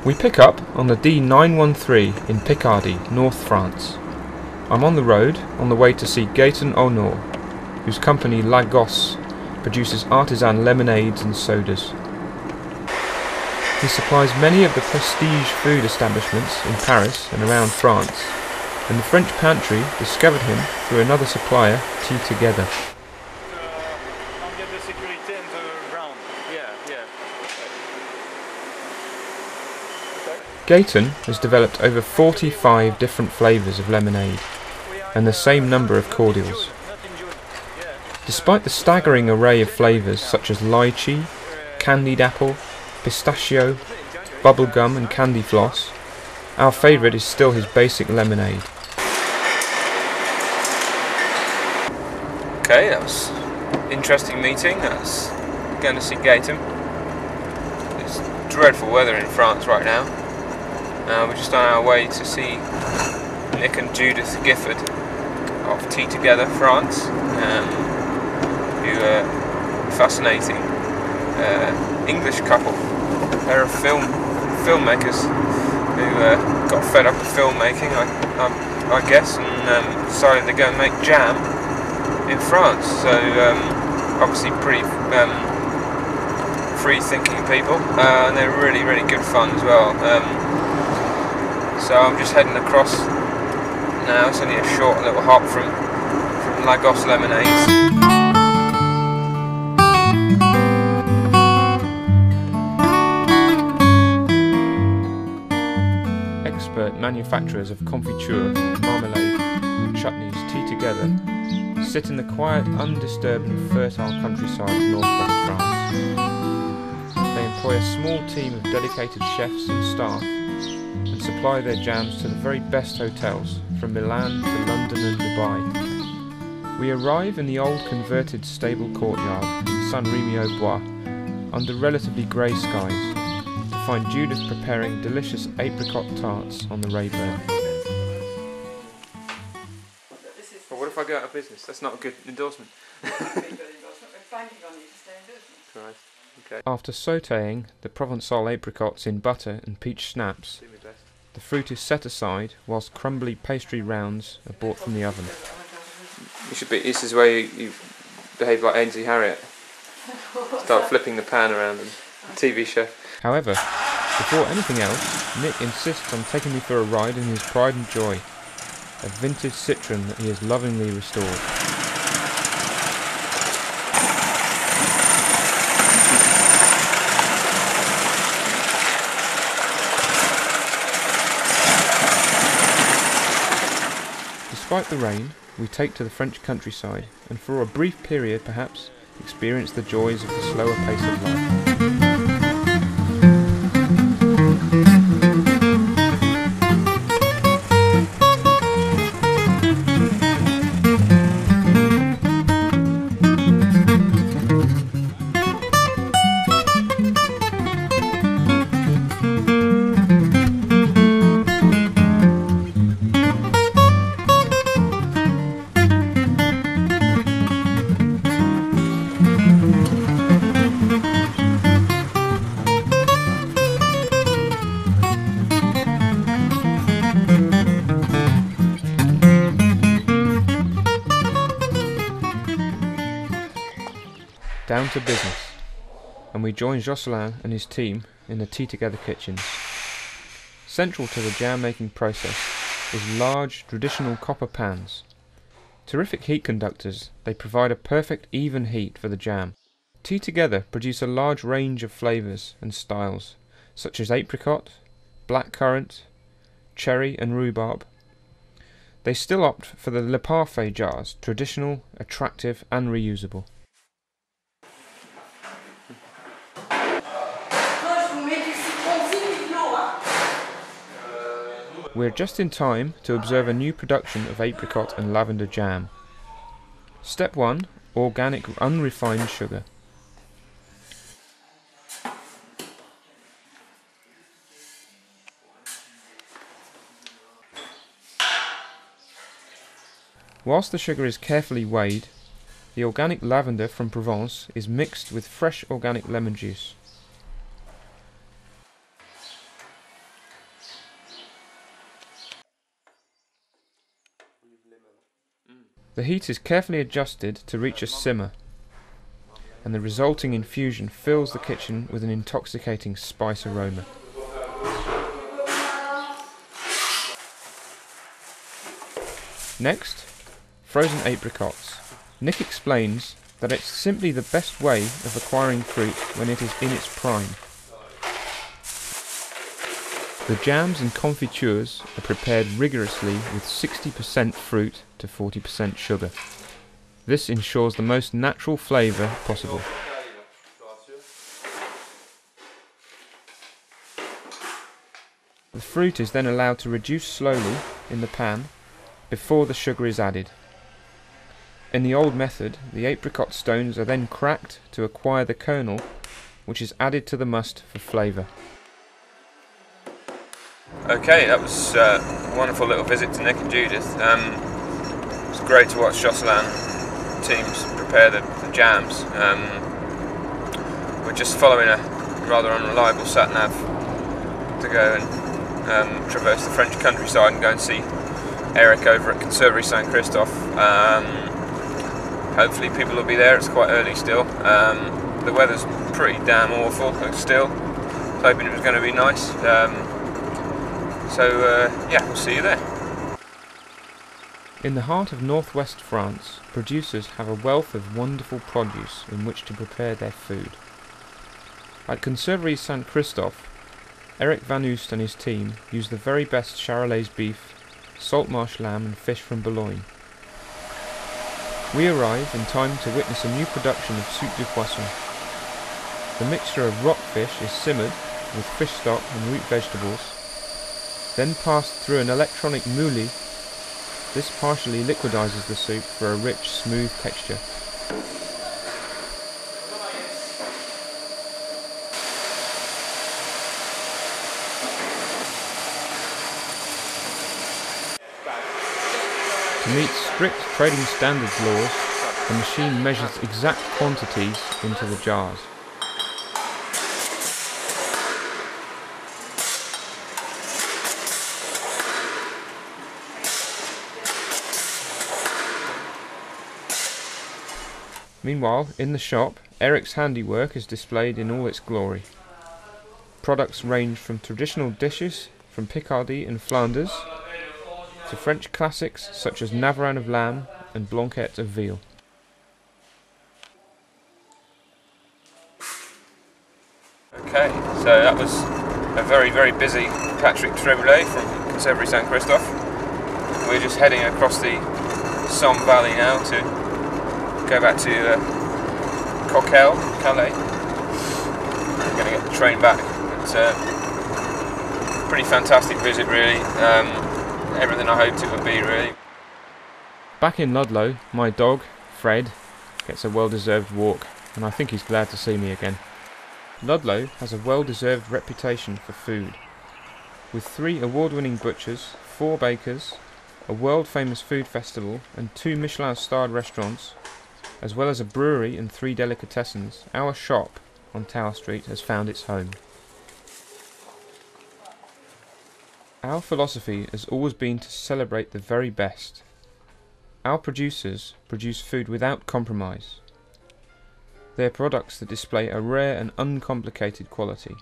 We pick up on the D913 in Picardy, North France. I'm on the road on the way to see Gaëtan Honor, whose company Lagos produces artisan lemonades and sodas. He supplies many of the prestige food establishments in Paris and around France, and the French Pantry discovered him through another supplier, Tea Together. Gaëtan has developed over 45 different flavours of lemonade and the same number of cordials. Despite the staggering array of flavours such as lychee, candied apple, pistachio, bubblegum and candy floss, our favourite is still his basic lemonade. Okay, that was an interesting meeting. That's going to see Gaëtan. It's dreadful weather in France right now. We're just on our way to see Nick and Judith Gifford of Tea Together France, who are a fascinating English couple. They're filmmakers who got fed up with filmmaking, I guess, and decided to go and make jam in France. So obviously pretty free-thinking people, and they're really, really good fun as well. So I'm just heading across now. It's only a short little hop from Lagos Lemonades. Expert manufacturers of confiture, marmalade and chutneys Tea Together sit in the quiet, undisturbed and fertile countryside of northwest France. They employ a small team of dedicated chefs and staff and supply their jams to the very best hotels from Milan to London and Dubai. We arrive in the old converted stable courtyard in Saint-Rémy-aux-Bois under relatively grey skies to find Judith preparing delicious apricot tarts on the Rayburn. Well, what if I go out of business? That's not a good endorsement. Right. Okay. After sautéing the Provençal apricots in butter and peach schnapps, the fruit is set aside whilst crumbly pastry rounds are brought from the oven. This is where you behave like Ainsley Harriott. Start flipping the pan around and TV chef. However, before anything else, Nick insists on taking me for a ride in his pride and joy, a vintage Citroën that he has lovingly restored. Despite the rain, we take to the French countryside and for a brief period perhaps experience the joys of the slower pace of life. Down to business, and we join Jocelyn and his team in the Tea Together kitchens. Central to the jam making process is large traditional copper pans. Terrific heat conductors, they provide a perfect even heat for the jam. Tea Together produce a large range of flavours and styles, such as apricot, blackcurrant, cherry and rhubarb. They still opt for the Le Parfait jars, traditional, attractive and reusable. We're just in time to observe a new production of apricot and lavender jam. Step 1. Organic unrefined sugar. Whilst the sugar is carefully weighed, the organic lavender from Provence is mixed with fresh organic lemon juice. The heat is carefully adjusted to reach a simmer, and the resulting infusion fills the kitchen with an intoxicating spice aroma. Next, frozen apricots. Nick explains that it's simply the best way of acquiring fruit when it is in its prime. The jams and confitures are prepared rigorously with 60% fruit to 40% sugar. This ensures the most natural flavour possible. The fruit is then allowed to reduce slowly in the pan before the sugar is added. In the old method, the apricot stones are then cracked to acquire the kernel, which is added to the must for flavour. Okay, that was a wonderful little visit to Nick and Judith. It's great to watch Jocelyn teams prepare the jams. We're just following a rather unreliable sat-nav to go and traverse the French countryside and go and see Eric over at Conservatory St Christophe. Hopefully people will be there. It's quite early still. The weather's pretty damn awful still. Hoping it was going to be nice. Yeah, we'll see you there. In the heart of northwest France, producers have a wealth of wonderful produce in which to prepare their food. At Conservatory St Christophe, Eric Van Oost and his team use the very best Charolais beef, salt marsh lamb and fish from Boulogne. We arrive in time to witness a new production of soup du poisson. The mixture of rockfish is simmered with fish stock and root vegetables, then passed through an electronic mouli. This partially liquidizes the soup for a rich, smooth texture. To meet strict trading standards laws, the machine measures exact quantities into the jars. Meanwhile, in the shop, Eric's handiwork is displayed in all its glory. Products range from traditional dishes from Picardy and Flanders to French classics such as Navarin of lamb and Blanquette of veal. Okay, so that was a very, very busy Patrick Tremblay from Conservatory St Christophe. We're just heading across the Somme Valley now to go back to Calais. I'm going to get the train back. It's a pretty fantastic visit, really. Everything I hoped it would be, really. Back in Ludlow, my dog, Fred, gets a well-deserved walk, and I think he's glad to see me again. Ludlow has a well-deserved reputation for food, with 3 award-winning butchers, 4 bakers, a world-famous food festival, and 2 Michelin-starred restaurants, as well as a brewery and 3 delicatessens. Our shop on Tower Street has found its home. Our philosophy has always been to celebrate the very best. Our producers produce food without compromise. They are products that display a rare and uncomplicated quality.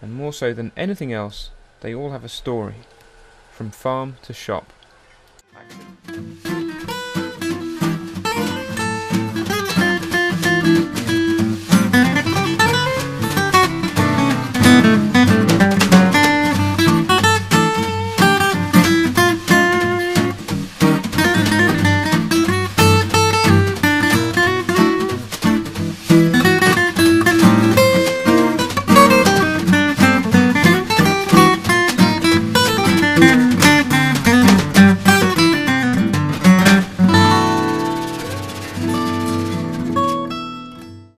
And more so than anything else, they all have a story, from farm to shop. Action.